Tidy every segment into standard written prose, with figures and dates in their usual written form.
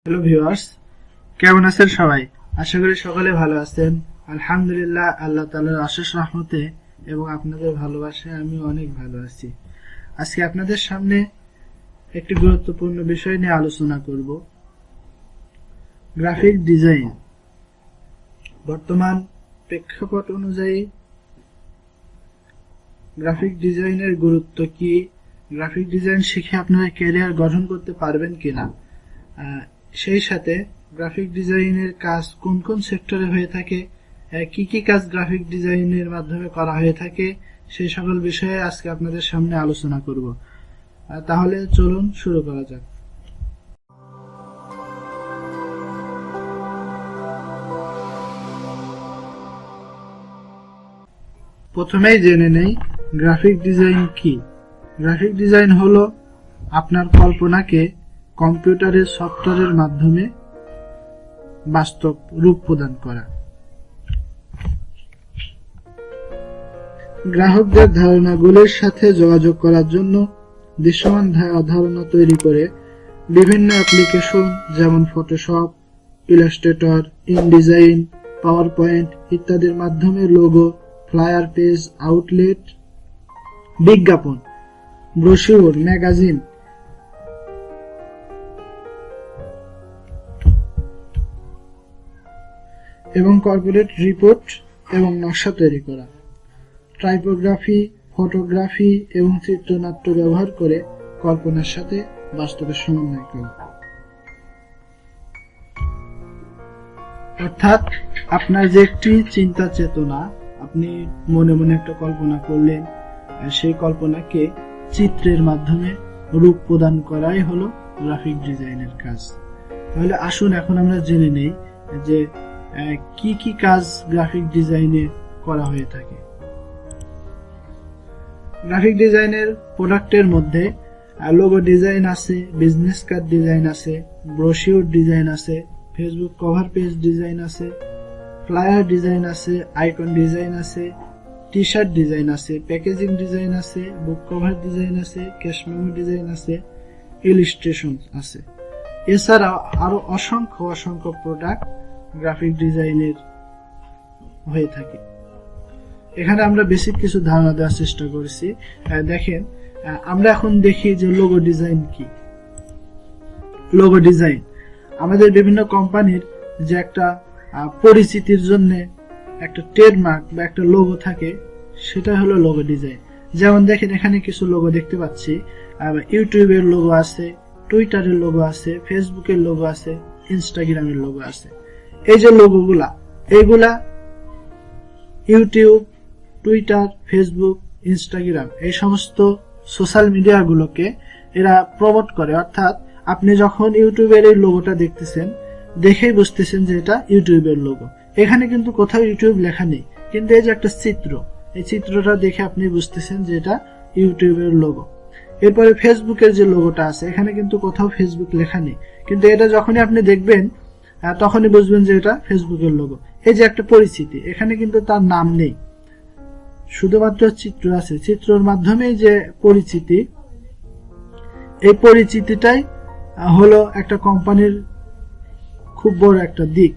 Hello viewers, কেমন আছেন সবাই? আশা করি সকলে ভালো আছেন। আলহামদুলিল্লাহ, আল্লাহ তাআলার অশেষ রহমতে এবং আপনাদের ভালোবাসায় আমি অনেক ভালো আছি। আজকে আপনাদের সামনে একটি গুরুত্বপূর্ণ বিষয় নিয়ে আলোচনা করব। Graphic design. বর্তমান প্রেক্ষাপট অনুযায়ী গ্রাফিক ডিজাইনের গুরুত্ব কি, গ্রাফিক ডিজাইন শিখে আপনারা ক্যারিয়ার গঠন করতে পারবেন কিনা, সেই সাথে গ্রাফিক ডিজাইনের কাজ কোন কোন সেক্টরে হয়ে থাকে, কি কি কাজ গ্রাফিক ডিজাইনের মাধ্যমে করা হয়ে থাকে, সেই সকল বিষয়ে আজকে আপনাদের সামনে আলোচনা করব। তাহলে চলুন শুরু করা যাক। প্রথমেই জেনে নেই গ্রাফিক ডিজাইন কি। গ্রাফিক ডিজাইন হলো আপনার কল্পনাকে কম্পিউটারের সফটওয়্যারের মাধ্যমে বাস্তব রূপ প্রদান করা। গ্রাহকদের ধারণাগুলোর সাথে যোগাযোগ করার জন্য দৃশ্যমান ধারণা তৈরি করে বিভিন্ন অ্যাপ্লিকেশন যেমন Photoshop, Illustrator, InDesign, power point ইত্যাদির মাধ্যমে লোগো, ফ্লায়ার, পেজ, আউটলেট, বিজ্ঞাপন, ব্রোশিউর, ম্যাগাজিন এবং কর্পোরেট রিপোর্ট এবং নকশা তৈরি করা। টাইপোগ্রাফি, ফটোগ্রাফি এবং চিত্রনাট্য ব্যবহার করে কল্পনার সাথে বাস্তবের সমন্বয় করা। অর্থাৎ আপনার যে একটি চিন্তা চেতনা, আপনি মনে মনে একটা কল্পনা করলেন, সেই কল্পনাকে চিত্রের মাধ্যমে রূপ প্রদান করাই হলো গ্রাফিক ডিজাইনের কাজ। তাহলে আসুন এখন আমরা জেনে নেই যে কি কি কাজ গ্রাফিক ডিজাইনে করা হয়ে থাকে। গ্রাফিক ডিজাইনের প্রোডাক্টের মধ্যে লোগো ডিজাইন আছে, বিজনেস কার্ড ডিজাইন আছে, ব্রোশিউর ডিজাইন আছে, ফেসবুক কভার পেজ ডিজাইন আছে, ফ্লায়ার ডিজাইন আছে, আইকন ডিজাইন আছে, টি শার্ট ডিজাইন আছে, প্যাকেজিং ডিজাইন আছে, বুক কভার ডিজাইন আছে, ক্যাশ মেমো ডিজাইন আছে, ইলাস্ট্রেশন আছে। এছাড়াও আরো অসংখ্য প্রোডাক্ট গ্রাফিক ডিজাইনের হয়ে থাকে। এখানে আমরা বেসিক কিছু ধারণা দেওয়ার চেষ্টা করেছি। দেখেন, আমরা এখন দেখি যে লোগো ডিজাইন কি। লোগো ডিজাইন আমাদের বিভিন্ন কোম্পানির যে একটা পরিচিতির জন্য একটা ট্রেডমার্ক বা একটা লোগো থাকে, সেটা হলো লোগো ডিজাইন। যেমন দেখেন, এখানে কিছু লোগো দেখতে পাচ্ছি। ইউটিউবের লোগো আছে, টুইটারের লোগো আছে, ফেসবুকের লোগো আছে, ইনস্টাগ্রামের লোগো আছে। এই যে লোগোগুলা, এইগুলা ইউটিউব, টুইটার, ফেসবুক, ইনস্টাগ্রাম এই সমস্ত সোশ্যাল মিডিয়া গুলোকে এরা প্রমোট করে। অর্থাৎ আপনি যখন ইউটিউবের এই লোগোটা দেখতেছেন, দেখেই বুঝতেছেন যে এটা ইউটিউবের লোগো। এখানে কিন্তু কোথাও ইউটিউব লেখা নেই, কিন্তু এই যে একটা চিত্র, এই চিত্রটা দেখে আপনি বুঝতেছেন যে এটা ইউটিউবের লোগো। এরপরে ফেসবুকের যে লোগোটা আছে, এখানে কিন্তু কোথাও ফেসবুক লেখা নেই, কিন্তু এটা যখনই আপনি দেখবেন তখনই বুঝবেন যে এটা ফেসবুকের লোগো। এই যে একটা পরিচিতি, এখানে কিন্তু তার নাম নেই, শুধুমাত্র চিত্র আছে। চিত্রের মাধ্যমে যে পরিচিতি, এই পরিচিতিটাই হলো একটা কোম্পানির খুব বড় একটা দিক।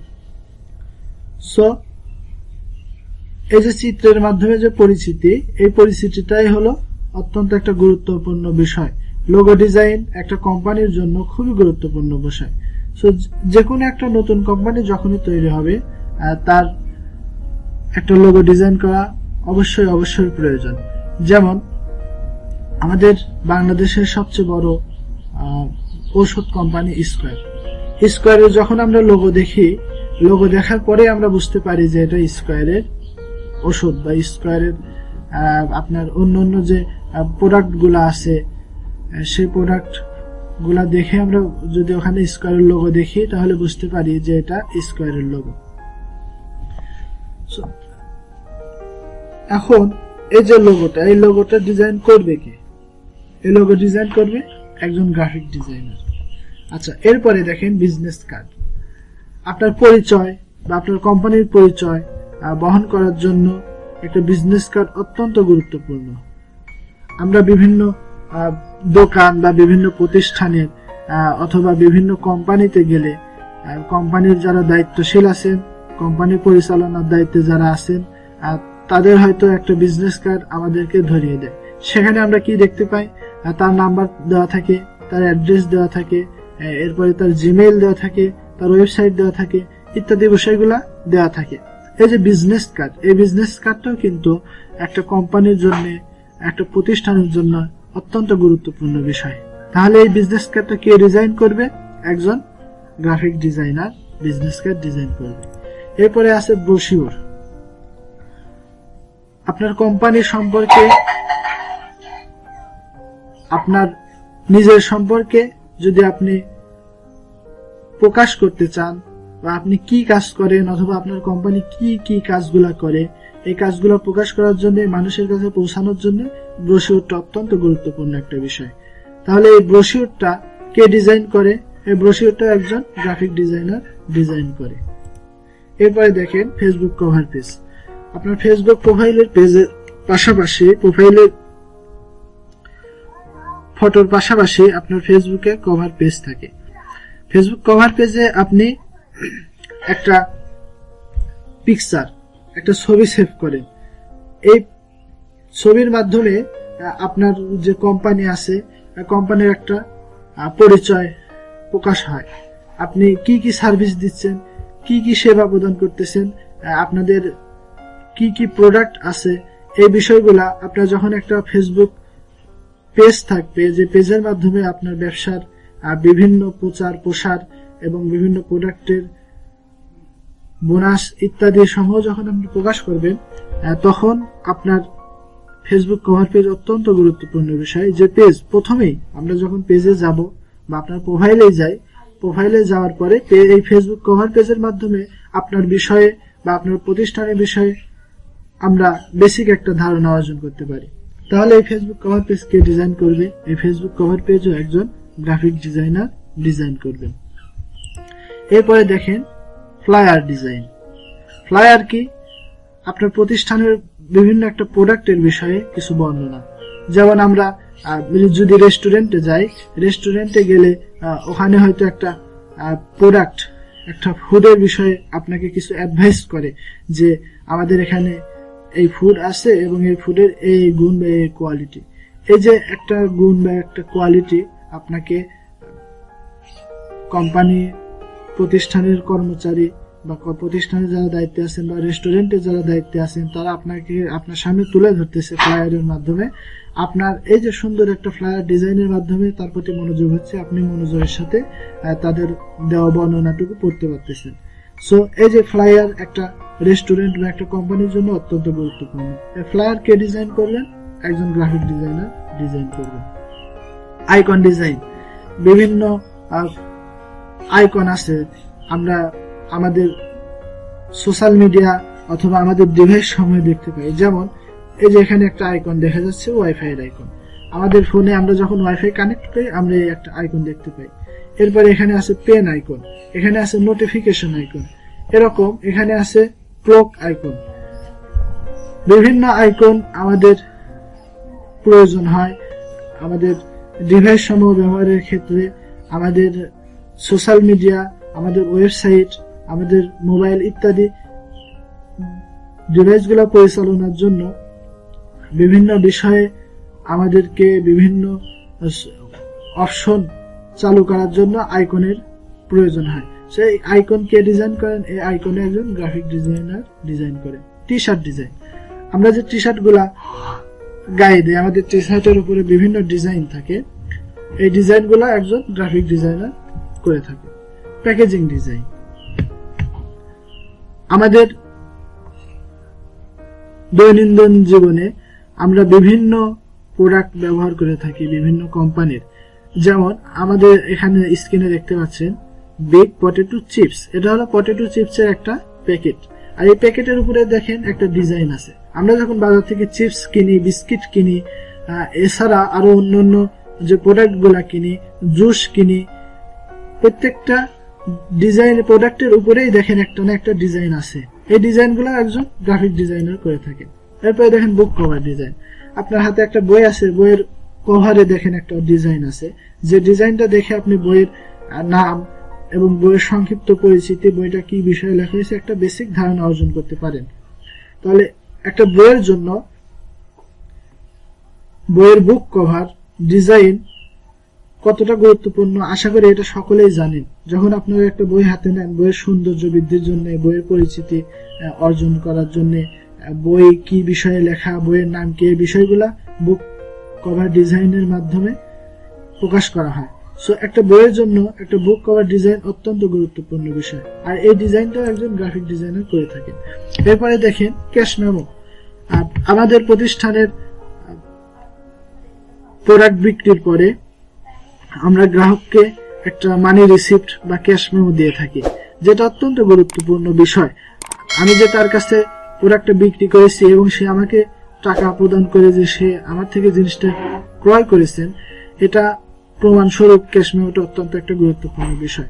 সো এই যে চিত্রের মাধ্যমে যে পরিচিতি, এই পরিচিতিটাই হলো অত্যন্ত একটা গুরুত্বপূর্ণ বিষয়। লোগো ডিজাইন একটা কোম্পানির জন্য খুবই গুরুত্বপূর্ণ বিষয়। সো যে কোনো একটা নতুন কোম্পানি যখনই তৈরি হবে, তার একটা লোগো ডিজাইন করা অবশ্যই প্রয়োজন। যেমন আমাদের বাংলাদেশের সবচেয়ে বড় ঔষধ কোম্পানি স্কয়ারের যখন আমরা লোগো দেখি, লোগো দেখার পরে আমরা বুঝতে পারি যে এটা স্কয়ারের ওষুধ বা স্কয়ারের আপনার অন্য যে প্রোডাক্ট গুলা আছে, সেই প্রোডাক্ট গুলা দেখে আমরা যদি ওখানে স্কয়ারের লোগো দেখি, তাহলে বুঝতে পারি যে এটা স্কয়ারের লোগো। এখন এই যে লোগোটা, এই লোগোটা ডিজাইন করবে কে? এই লোগো ডিজাইন করবে একজন গ্রাফিক ডিজাইনার। আচ্ছা, এরপরে দেখেন বিজনেস কার্ড। আপনার পরিচয় বা আপনার কোম্পানির পরিচয় বহন করার জন্য একটা বিজনেস কার্ড অত্যন্ত গুরুত্বপূর্ণ। আমরা বিভিন্ন দোকান বা বিভিন্ন প্রতিষ্ঠানের অথবা বিভিন্ন কোম্পানিতে গেলে কোম্পানির যারা দায়িত্বশীল আছেন, কোম্পানি পরিচালনার দায়িত্বে যারা আছেন, তাদের হয়তো একটা বিজনেস কার্ড আমাদেরকে ধরিয়ে দেয়। সেখানে আমরা কি দেখতে পাই, তার নাম্বার দেওয়া থাকে, তার অ্যাড্রেস দেওয়া থাকে, এরপরে তার জিমেইল দেওয়া থাকে, তার ওয়েবসাইট দেওয়া থাকে, ইত্যাদি বিষয়গুলা দেওয়া থাকে। এই যে বিজনেস কার্ড, এই বিজনেস কার্ডটাও কিন্তু একটা কোম্পানির জন্য, একটা প্রতিষ্ঠানের জন্য অত্যন্ত গুরুত্বপূর্ণ বিষয়। তাহলে এই বিজনেস কার্ডটা কে ডিজাইন করবে? একজন graphic designer business card design করবে। এরপরে আছে ব্রোশিওর। আপনার কোম্পানি সম্পর্কে, আপনার নিজের সম্পর্কে যদি আপনি প্রকাশ করতে চান, বা আপনি কি কাজ করেন অথবা আপনার কোম্পানি কি কি কাজগুলা করে, এই কাজগুলো প্রকাশ করার জন্য, মানুষের কাছে পৌঁছানোর জন্য ব্রোশিওরটা অত্যন্ত গুরুত্বপূর্ণ একটা বিষয়। তাহলে এই ব্রোশিওরটা কে ডিজাইন করে? এই ব্রোশিওরটা একজন গ্রাফিক ডিজাইনার ডিজাইন করে। এরপরে দেখেন ফেসবুক কভার পেজ। আপনার ফেসবুক প্রোফাইলের পেজের পাশাপাশি, প্রোফাইলের ফটোর পাশাপাশি আপনার ফেসবুকে কভার পেজ থাকে। ফেসবুক কভার পেজে আপনি একটা পিকচার, একটা ছবি সেভ করেন। এই ছবির মাধ্যমে আপনার যে কোম্পানি আছে, কোম্পানির একটা পরিচয় প্রকাশ হয়। আপনি কি কি সার্ভিস দিচ্ছেন, কি কি সেবা প্রদান করতেছেন, আপনাদের কি কি প্রোডাক্ট আছে, এই বিষয়গুলা আপনার যখন একটা ফেসবুক পেজ থাকবে, যে পেজের মাধ্যমে আপনার ব্যবসার বিভিন্ন প্রচার প্রসার এবং বিভিন্ন প্রোডাক্টের বোনাস ইত্যাদি সমূহ যখন আপনি প্রকাশ করবেন, তখন আপনার ফেসবুক কভার পেজ অত্যন্ত গুরুত্বপূর্ণ বিষয়। যে পেজ প্রথমেই আমরা যখন পেজে যাব বা আপনার প্রোফাইলে যাই, প্রোফাইলে যাওয়ার পরে এই ফেসবুক কভার পেজের মাধ্যমে আপনার বিষয়ে বা আপনার প্রতিষ্ঠানের বিষয়ে আমরা বেসিক একটা ধারণা অর্জন করতে পারি। তাহলে এই ফেসবুক কভার পেজ কে ডিজাইন করবে? এই ফেসবুক কভার পেজও একজন গ্রাফিক ডিজাইনার ডিজাইন করবেন। এরপরে দেখেন ফ্লায়ার ডিজাইন। ফ্লায়ার কি? আপনার প্রতিষ্ঠানের বিভিন্ন একটা প্রোডাক্টের বিষয়ে কিছু বর্ণনা। যেমন আমরা যদি রেস্টুরেন্টে যাই, রেস্টুরেন্টে গেলে ওখানে হয়তো একটা প্রোডাক্ট, একটা ফুডের বিষয়ে আপনাকে কিছু অ্যাডভাইস করে যে আমাদের এখানে এই ফুড আছে এবং এই ফুডের এই গুণ বা এই কোয়ালিটি। এই যে একটা গুণ বা একটা কোয়ালিটি আপনাকে কোম্পানি, প্রতিষ্ঠানের কর্মচারী বা প্রতিষ্ঠানে যারা দায়িত্বে আছেন বা রেস্টুরেন্টে যারা দায়িত্বে আছেন, তারা আপনাকে আপনার সামনে তুলে ধরতেছে ফ্লায়ারের মাধ্যমে। আপনার এই যে সুন্দর একটা ফ্লায়ার ডিজাইনের মাধ্যমে তার প্রতি মনোযোগ হচ্ছে, আপনি মনোযোগের সাথে তাদের দেওয়া বর্ণনাটুকু পড়তে পারতেছেন। সো এই যে ফ্লায়ার একটা রেস্টুরেন্ট বা একটা কোম্পানির জন্য অত্যন্ত গুরুত্বপূর্ণ। এই ফ্লায়ার কে ডিজাইন করবেন? একজন গ্রাফিক ডিজাইনার ডিজাইন করবেন। Icon design. বিভিন্ন আইকন আছে, আমরা আমাদের সোশ্যাল মিডিয়া অথবা আমাদের ডিভাইস সময় দেখতে পাই। যেমন এই যে এখানে একটা আইকন দেখা যাচ্ছে, ওয়াইফাই এর আইকন। আমাদের ফোনে আমরা যখন ওয়াইফাই কানেক্ট করি, আমরা এই একটা আইকন দেখতে পাই। এরপরে এখানে আছে পেন আইকন, এখানে আছে নোটিফিকেশন আইকন, এরকম এখানে আছে ক্লক আইকন। বিভিন্ন আইকন আমাদের প্রয়োজন হয় আমাদের ডিভাইস সমূহ ব্যবহারের ক্ষেত্রে, আমাদের সোশ্যাল মিডিয়া, আমাদের ওয়েবসাইট, আমাদের মোবাইল ইত্যাদি ডিভাইসগুলো পরিচালনার জন্য বিভিন্ন বিষয়ে আমাদেরকে বিভিন্ন অপশন চালু করার জন্য আইকনের প্রয়োজন হয়। সেই আইকন কে ডিজাইন করেন? এই আইকনে একজন গ্রাফিক ডিজাইনার ডিজাইন করেন। T shirt design. আমরা যে টি শার্ট গুলা গায়ে দিই, আমাদের টি শার্টের উপরে বিভিন্ন ডিজাইন থাকে, এই ডিজাইন গুলা একজন গ্রাফিক ডিজাইনার করে থাকে। Packaging design. আমাদের দৈনন্দিন জীবনে আমরা বিভিন্ন প্রোডাক্ট ব্যবহার করে থাকি বিভিন্ন কোম্পানির। যেমন আমাদের এখানে স্ক্রিনে দেখতে পাচ্ছেন বিগ পটেটো চিপস। এটা হলো পটেটো চিপসের একটা প্যাকেট, আর এই প্যাকেটের উপরে দেখেন একটা ডিজাইন আছে। আমরা যখন বাজার থেকে চিপস কিনি, বিস্কিট কিনি, এছাড়া আরো অন্যান্য যে প্রোডাক্ট গুলা কিনি, জুস কিনি, প্রত্যেকটা ডিজাইন প্রোডাক্টের উপরেই দেখেন একটা না একটা ডিজাইন আছে। এই ডিজাইন গুলো একজন গ্রাফিক ডিজাইনার করে থাকেন। এরপরে দেখেন বুক কভার ডিজাইন। আপনার হাতে একটা বই আছে, বইয়ের কভারে দেখেন একটা ডিজাইন আছে, যে ডিজাইনটা দেখে আপনি বইয়ের নাম এবং বইয়ের সংক্ষিপ্ত পরিচিতি, বইটা কি বিষয়ে লেখা হয়েছে একটা বেসিক ধারণা অর্জন করতে পারেন। তাহলে একটা বইয়ের জন্য বইয়ের বুক কভার ডিজাইন কতটা গুরুত্বপূর্ণ আশা করি এটা সকলেই জানেন। যখন আপনারা একটা বই হাতে নেন, বইয়ের সৌন্দর্য বৃদ্ধির জন্য, বইয়ের পরিচিতি অর্জন করার জন্য, বই কি বিষয়ে লেখা, বইয়ের নাম কি, এই বিষয়গুলা বুক কভার ডিজাইনের মাধ্যমে প্রকাশ করা হয়। সো একটা বইয়ের জন্য একটা বুক কভার ডিজাইন অত্যন্ত গুরুত্বপূর্ণ বিষয়, আর এই ডিজাইনটা একজন গ্রাফিক ডিজাইনার করে থাকেন। এরপরে দেখেন ক্যাশ মেমো। আমাদের প্রতিষ্ঠানের প্রোডাক্ট বিক্রির পরে আমরা গ্রাহককে একটা মানি রিসিপ্ট বা ক্যাশ মেমো দিয়ে থাকি, যেটা অত্যন্ত গুরুত্বপূর্ণ বিষয়। আমি যে তার কাছে প্রোডাক্টটা বিক্রি করেছি এবং সে আমাকে টাকা প্রদান করে যে সে আমার থেকে জিনিসটা ক্রয় করেছেন, এটা প্রমাণস্বরূপ ক্যাশ মেমোটা অত্যন্ত একটা গুরুত্বপূর্ণ বিষয়।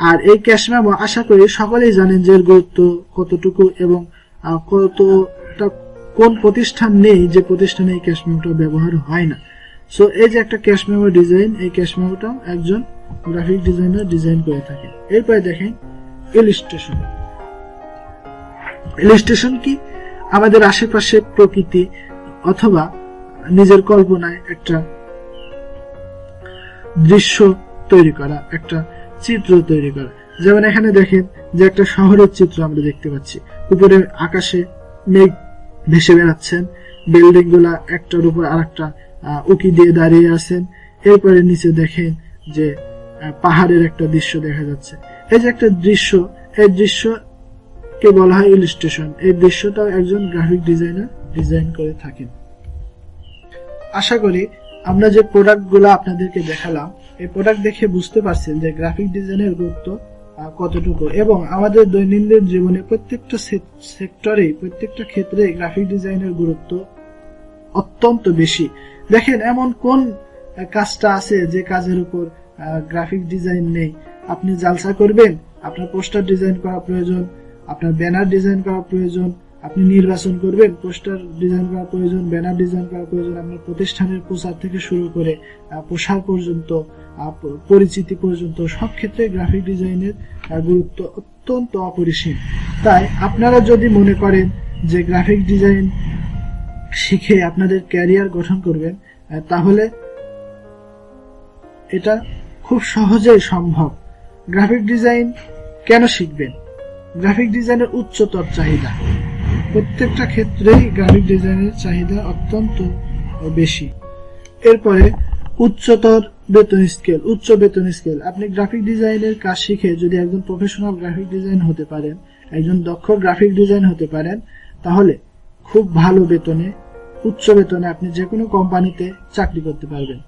আর এই ক্যাশ মেমো আশা করি সকলেই জানেন যে এর গুরুত্ব কতটুকু এবং কতটা কোন প্রতিষ্ঠান নেই যে প্রতিষ্ঠানে এই ক্যাশ মেমোটা ব্যবহার হয় না। সো এই যে একটা ক্যাশ মেমো ডিজাইন, এই ক্যাশ মেমোটা একজন গ্রাফিক ডিজাইনার ডিজাইন করে থাকে। এরপরে দেখেন ইলাস্ট্রেশন। ইলাস্ট্রেশন কি? আমাদের আশেপাশে প্রকৃতি অথবা নিজের কল্পনায় একটা দৃশ্য তৈরি করা, একটা চিত্র তৈরি করা। যেমন এখানে দেখেন যে একটা শহরের চিত্র আমরা দেখতে পাচ্ছি, উপরে আকাশে মেঘ ভেসে বেড়াচ্ছেন, বিল্ডিং গুলা একটার উপর আরেকটা উকি দিয়ে দাঁড়িয়ে আছেন। এরপরে নিচে দেখেন যে পাহাড়ের একটা দৃশ্য দেখা যাচ্ছে। এই যে একটা দৃশ্য, এই দৃশ্যকে বলা হয় ইলাস্ট্রেশন। এই দৃশ্যটাও একজন গ্রাফিক ডিজাইনার ডিজাইন করে থাকেন। আশা করি আমরা যে প্রোডাক্ট গুলো আপনাদেরকে দেখালাম, এই প্রোডাক্ট দেখে বুঝতে পারছেন যে গ্রাফিক ডিজাইনের গুরুত্ব কতটুকু, এবং আমাদের দৈনন্দিন জীবনে প্রত্যেকটা সেক্টরে, প্রত্যেকটা ক্ষেত্রে গ্রাফিক ডিজাইনের গুরুত্ব অত্যন্ত বেশি। দেখেন এমন কোন কাজটা আছে যে কাজের উপর গ্রাফিক ডিজাইন নেই। আপনি জালসা করবেন, আপনার পোস্টার ডিজাইন করা প্রয়োজন, আপনার ব্যানার ডিজাইন করা প্রয়োজন, আপনি নির্বাচন করবেন, পোস্টার ডিজাইন করা প্রয়োজন, ব্যানার ডিজাইন করা প্রয়োজন, আপনার প্রতিষ্ঠানের প্রচার থেকে শুরু করে পোশাক পর্যন্ত, পরিচিতি পর্যন্ত সব ক্ষেত্রে গ্রাফিক ডিজাইনের গুরুত্ব অত্যন্ত অপরিসীম। তাই আপনারা যদি মনে করেন যে গ্রাফিক ডিজাইন শিখে আপনাদের ক্যারিয়ার গঠন করবেন, তাহলে এটা খুব সহজেই সম্ভব। গ্রাফিক ডিজাইন কেন শিখবেন? গ্রাফিক ডিজাইনের উচ্চতর চাহিদা, প্রত্যেকটা ক্ষেত্রেই গ্রাফিক ডিজাইনের চাহিদা অত্যন্ত বেশি। এরপরে উচ্চতর বেতন স্কেল, উচ্চ বেতন স্কেল। আপনি গ্রাফিক ডিজাইনের কাজ শিখে যদি একজন প্রফেশনাল গ্রাফিক ডিজাইন হতে পারেন, একজন দক্ষ গ্রাফিক ডিজাইন হতে পারেন, তাহলে খুব ভালো বেতনে, উচ্চ বেতনে আপনি যে কোনো কোম্পানিতে চাকরি করতে পারবেন।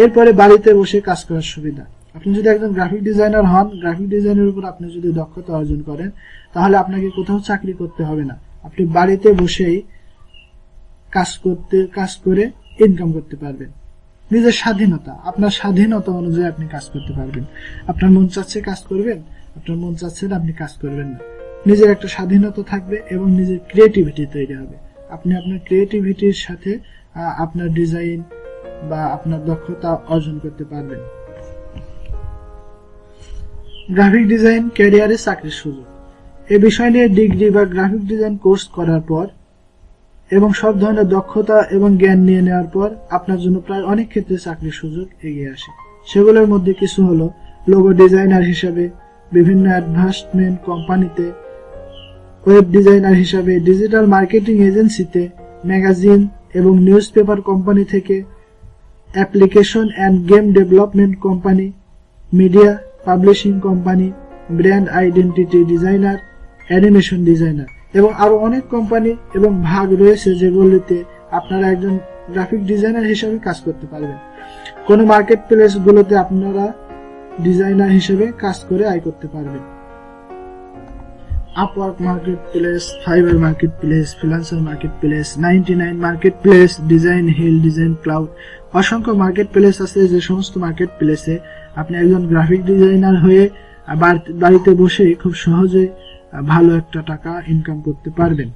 এরপরে বাড়িতে বসে কাজ করার সুবিধা। আপনি যদি একজন গ্রাফিক ডিজাইনার হন, গ্রাফিক ডিজাইনের উপর আপনি যদি দক্ষতা অর্জন করেন, তাহলে আপনাকে কোথাও চাকরি করতে হবে না। আপনি বাড়িতে বসেই কাজ করে ইনকাম করতে পারবেন। নিজের স্বাধীনতা, আপনার স্বাধীনতা অনুযায়ী আপনি কাজ করতে পারবেন। আপনার মন চাচ্ছে কাজ করবেন, আপনার মন চাচ্ছে না আপনি কাজ করবেন না। নিজের একটা স্বাধীনতা থাকবে এবং নিজের ক্রিয়েটিভিটি তৈরি হবে। আপনি আপনার ক্রিয়েটিভিটির সাথে আপনার ডিজাইন বা আপনার দক্ষতা অর্জন করতে পারবেন। গ্রাফিক ডিজাইন ক্যারিয়ারে চাকরির সুযোগ। এই বিষয় নিয়ে ডিগ্রি বা গ্রাফিক ডিজাইন কোর্স করার পর এবং সব ধরনের দক্ষতা এবং জ্ঞান নিয়ে নেওয়ার পর আপনার জন্য প্রায় অনেক ক্ষেত্রে চাকরির সুযোগ এগিয়ে আসে। সেগুলোর মধ্যে কিছু হলো লোগো ডিজাইনার হিসাবে বিভিন্ন অ্যাডভার্টাইজমেন্ট কোম্পানিতে, ওয়েব ডিজাইনার হিসাবে ডিজিটাল মার্কেটিং এজেন্সিতে, ম্যাগাজিন এবং নিউজ পেপার কোম্পানি থেকে, application and game development company, media publishing company, brand identity designer, animation designer এবং আরো অনেক কোম্পানি এবং ভাগ রয়েছে যেগুলিতে আপনারা একজন গ্রাফিক ডিজাইনার হিসেবে কাজ করতে পারবেন। কোন মার্কেট প্লেস গুলোতে আপনারা ডিজাইনার হিসেবে কাজ করে আয় করতে পারবেন। Upwork marketplace, Fiverr marketplace, Freelancer marketplace, 99 marketplace, Design Hill, Design Cloud, অসংখ্য মার্কেট প্লেস আছে। যে সমস্ত মার্কেট প্লেসে আপনি একজন গ্রাফিক ডিজাইনার হয়ে বাড়িতে বসে খুব সহজে ভালো একটা টাকা ইনকাম করতে পারবেন।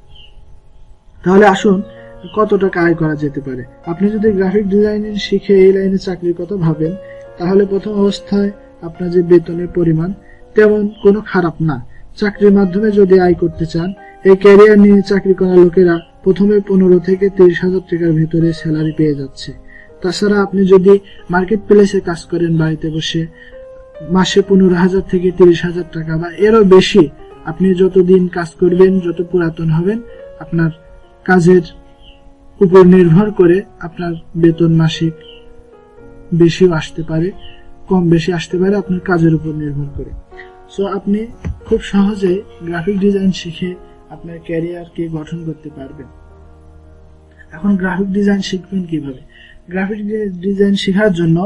তাহলে আসুন কত টাকা আয় করা যেতে পারে। আপনি যদি গ্রাফিক ডিজাইনিং শিখে এই লাইনে চাকরির কথা ভাবেন, তাহলে প্রথম অবস্থায় আপনার যে বেতনের পরিমাণ তেমন কোনো খারাপ না। চাকরির মাধ্যমে যদি আয় করতে চান, এই ক্যারিয়ার নিয়ে চাকরি করা লোকেরা প্রথমে 15 থেকে 30,000 টাকার ভেতরে স্যালারি পেয়ে যাচ্ছে। তাছাড়া আপনি যদি মার্কেট প্লেসে কাজ করেন বাড়িতে বসে, মাসে 15,000 থেকে 30,000 টাকা বা এরও বেশি। আপনি যতদিন কাজ করবেন, যত পুরাতন হবেন, আপনার কাজের উপর নির্ভর করে আপনার বেতন মাসিক বেশিও আসতে পারে, কম বেশি আসতে পারে, আপনার কাজের উপর নির্ভর করে। সো আপনি খুব সহজে গ্রাফিক ডিজাইন শিখে আপনার ক্যারিয়ারকে গঠন করতে পারবেন। এখন গ্রাফিক ডিজাইন শিখবেন কিভাবে? গ্রাফিক ডিজাইন শেখার জন্য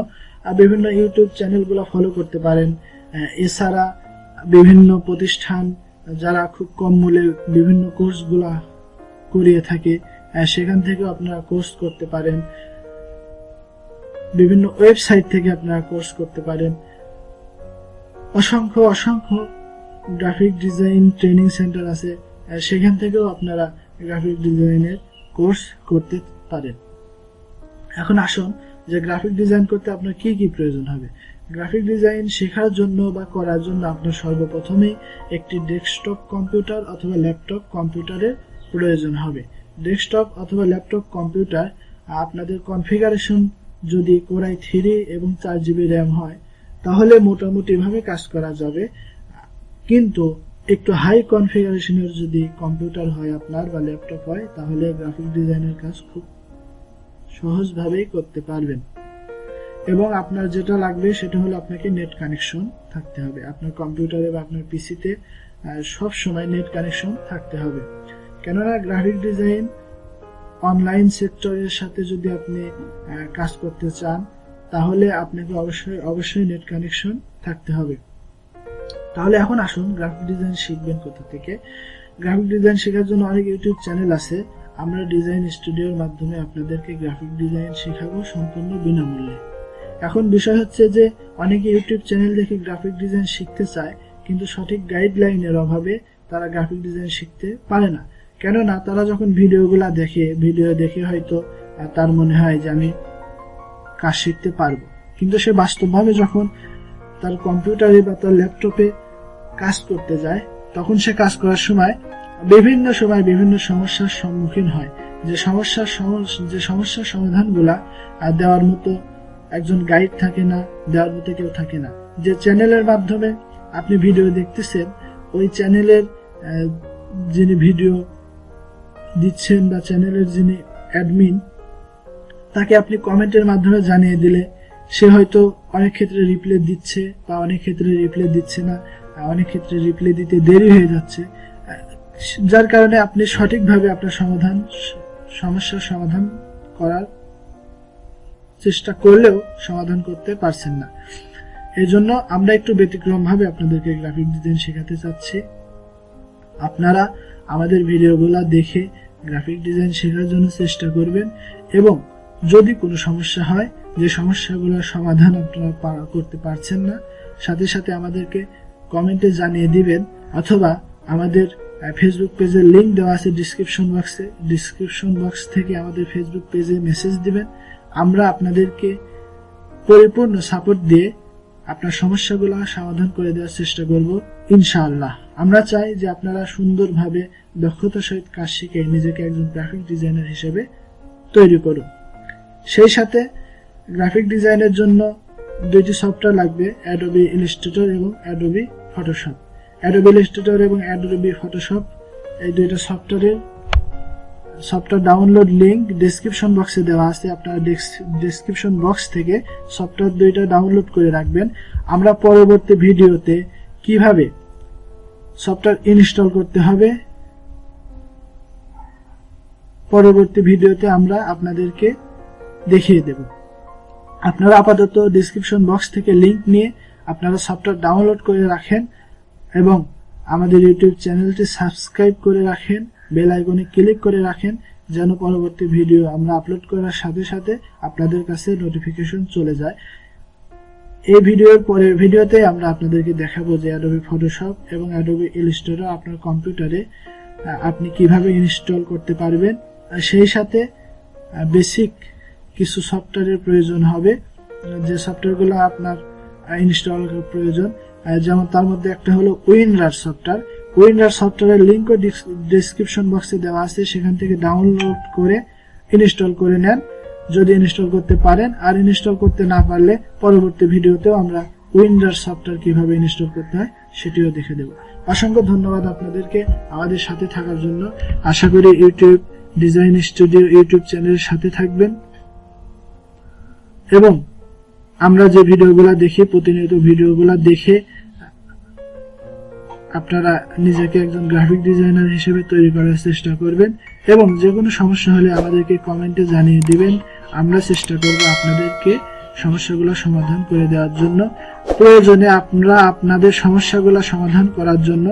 বিভিন্ন ইউটিউব চ্যানেলগুলো ফলো করতে পারেন। এছাড়া বিভিন্ন প্রতিষ্ঠান যারা খুব কম মূল্যে বিভিন্ন কোর্সগুলা করিয়ে থাকে, সেখান থেকে আপনারা কোর্স করতে পারেন। বিভিন্ন ওয়েবসাইট থেকে আপনারা কোর্স করতে পারেন। অসংখ্য অসংখ্য গ্রাফিক ডিজাইন ট্রেনিং সেন্টার আছে, সেখান থেকেও আপনারা গ্রাফিক ডিজাইনের কোর্স করতে পারেন। এখন আসুন যে গ্রাফিক ডিজাইন করতে আপনার কি কি প্রয়োজন হবে। গ্রাফিক ডিজাইন শেখার জন্য বা করার জন্য আপনার সর্বপ্রথমেই একটি ডেস্কটপ কম্পিউটার অথবা ল্যাপটপ কম্পিউটারের প্রয়োজন হবে। ডেস্কটপ অথবা ল্যাপটপ কম্পিউটার আপনাদের কনফিগারেশন যদি Core i3 এবং 4GB RAM হয়, তাহলে মোটামুটি ভাবে কাজ করা যাবে। কিন্তু একটু হাই কনফিগারেশনের যদি কম্পিউটার হয় আপনার বা ল্যাপটপ হয়, তাহলে গ্রাফিক ডিজাইনের কাজ খুব সহজভাবেই করতে পারবেন। এবং আপনার যেটা লাগবে সেটা হলো আপনাকে নেট কানেকশন থাকতে হবে। আপনার কম্পিউটারে বা আপনার পিসিতে সব সময় নেট কানেকশন থাকতে হবে, কেননা গ্রাফিক ডিজাইন অনলাইন সেক্টরের সাথে যদি আপনি কাজ করতে চান, তাহলে আপনাকে অবশ্যই নেট কানেকশন থাকতে হবে। তাহলে এখন আসুন গ্রাফিক ডিজাইন শিখবেন কোথা থেকে। গ্রাফিক ডিজাইন শেখার জন্য অনেক ইউটিউব চ্যানেল আছে। আমরা ডিজাইন স্টুডিওর মাধ্যমে আপনাদেরকে গ্রাফিক ডিজাইন শেখাবো সম্পূর্ণ বিনামূল্যে। এখন বিষয় হচ্ছে যে অনেকে ইউটিউব চ্যানেল দেখে গ্রাফিক ডিজাইন শিখতে চায়, কিন্তু সঠিক গাইডলাইনের অভাবে তারা গ্রাফিক ডিজাইন শিখতে পারে না। কেননা তারা যখন ভিডিও দেখে হয়তো তার মনে হয় যে আমি কাজ শিখতে পারবো, কিন্তু সে বাস্তবভাবে যখন তার কম্পিউটারে বা তার ল্যাপটপে কাজ করতে যায়, তখন সে কাজ করার সময় বিভিন্ন সমস্যার সম্মুখীন হয়। যে সমস্যার সমাধানগুলা দেওয়ার মতো একজন গাইড থাকে না, দেওয়ার মতো কেউ থাকে না। যে চ্যানেলের মাধ্যমে আপনি ভিডিও দেখতেছেন, ওই চ্যানেলের যিনি ভিডিও দিচ্ছেন বা চ্যানেলের যিনি অ্যাডমিন, তাকে আপনি কমেন্টের মাধ্যমে জানিয়ে দিলে সে হয়তো অনেক ক্ষেত্রে রিপ্লাই দিচ্ছে বা অনেক ক্ষেত্রে রিপ্লাই দিচ্ছে না, অনেক ক্ষেত্রে রিপ্লাই দিতে দেরি হয়ে যাচ্ছে, যার কারণে আপনি সঠিকভাবে আপনার সমস্যার সমাধান করার চেষ্টা করলেও সমাধান করতে পারছেন না। এই জন্য আমরা একটু ব্যতিক্রম ভাবে আপনাদেরকে গ্রাফিক ডিজাইন শেখাতে চাচ্ছি। আপনারা আমাদের ভিডিওগুলো দেখে গ্রাফিক ডিজাইন শেখার জন্য চেষ্টা করবেন, এবং যদি কোনো সমস্যা হয়, যে সমস্যাগুলোর সমাধান আপনারা করতে পারছেন না, সাথে সাথে আমাদেরকে কমেন্টে জানিয়ে দিবেন, অথবা আমাদের ফেসবুক পেজের লিংক দেওয়া আছে ডিসক্রিপশন বক্স থেকে আমাদের ফেসবুক পেজে মেসেজ দিবেন। আমরা আপনাদেরকে পরিপূর্ণ সাপোর্ট দিয়ে আপনার সমস্যাগুলো সমাধান করে দেওয়ার চেষ্টা করব ইনশাআল্লাহ। আমরা চাই যে আপনারা সুন্দরভাবে দক্ষতার সহিত কাজ শিখে নিজেকে একজন গ্রাফিক ডিজাইনার হিসেবে তৈরি করুন। সেই সাথে গ্রাফিক ডিজাইনের জন্য দুইটি সফটওয়্যার লাগবে, অ্যাডোবি ইলাস্ট্রেটর এবং অ্যাডোবি ফটোশপ। অ্যাডোবি ইলাস্ট্রেটর এবং অ্যাডোবি ফটোশপ এই দুইটা সফটওয়্যার ডাউনলোড লিংক ডেসক্রিপশন বক্সে দেওয়া আছে। আপনারা ডেসক্রিপশন বক্স থেকে সফটওয়্যার দুইটা ডাউনলোড করে রাখবেন। আমরা পরবর্তী ভিডিওতে কিভাবে সফটওয়্যার ইনস্টল করতে হবে, পরবর্তী ভিডিওতে আমরা আপনাদেরকে দেখিয়ে দেব। আপনারা আপাতত ডেসক্রিপশন বক্স থেকে লিংক নিয়ে আপনারা সফটওয়্যার ডাউনলোড করে রাখেন এবং আমাদের ইউটিউব চ্যানেলটি সাবস্ক্রাইব করে রাখেন, বেল আইকনে ক্লিক করে রাখেন, যেন পরবর্তী ভিডিও আমরা আপলোড করার সাথে সাথে আপনাদের কাছে নোটিফিকেশন চলে যায়। এই ভিডিওর পরের ভিডিওতে আমরা আপনাদেরকে দেখাবো যে অ্যাডোবি ফটোশপ এবং অ্যাডোবি ইলাস্ট্রেটর আপনার কম্পিউটারে আপনি কিভাবে ইনস্টল করতে পারবেন সেই সাথে বেসিক কিছু সফটওয়্যারের প্রয়োজন হবে, যে সফটওয়্যারগুলো আপনার ইনস্টল করার প্রয়োজন। যেমন তার মধ্যে একটা হলো উইনরার সফটওয়্যার। উইনরার সফটওয়্যারের লিঙ্কও ডেসক্রিপশন বক্সে দেওয়া আছে, সেখান থেকে ডাউনলোড করে ইনস্টল করে নেন যদি ইনস্টল করতে পারেন। আর ইনস্টল করতে না পারলে পরবর্তী ভিডিওতেও আমরা উইনরার সফটওয়্যার কিভাবে ইনস্টল করতে হয় সেটিও দেখে দেব। অসংখ্য ধন্যবাদ আপনাদেরকে আমাদের সাথে থাকার জন্য। আশা করি ইউটিউব ডিজাইন স্টুডিও ইউটিউব চ্যানেলের সাথে থাকবেন এবং আমরা যে ভিডিওগুলো দেখি প্রতিনিয়ত ভিডিওগুলো দেখে আপনারা নিজেকে একজন গ্রাফিক ডিজাইনার হিসেবে তৈরি করার চেষ্টা করবেন এবং যে কোনো সমস্যা হলে আমাদেরকে কমেন্টে জানিয়ে দিবেন। আমরা চেষ্টা করব আপনাদেরকে সমস্যাগুলো সমাধান করে দেওয়ার জন্য। প্রয়োজনে আপনারা আপনাদের সমস্যাগুলো সমাধান করার জন্য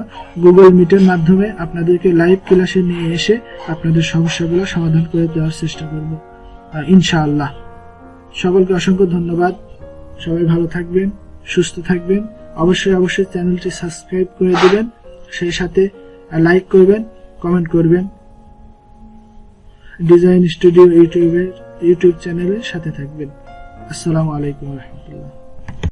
গুগল মিটের মাধ্যমে আপনাদেরকে লাইভ ক্লাসে নিয়ে এসে আপনাদের সমস্যাগুলো সমাধান করে দেওয়ার চেষ্টা করব ইনশাআল্লাহ। সকলকে অসংখ্য ধন্যবাদ। সবাই ভালো থাকবেন, সুস্থ থাকবেন। অবশ্যই চ্যানেলটি সাবস্ক্রাইব করে দিবেন, সেই সাথে লাইক করবেন, কমেন্ট করবেন। ডিজাইন স্টুডিও ইউটিউব চ্যানেলের সাথে থাকবেন। আসসালামু আলাইকুম ওয়া রাহমাতুল্লাহ।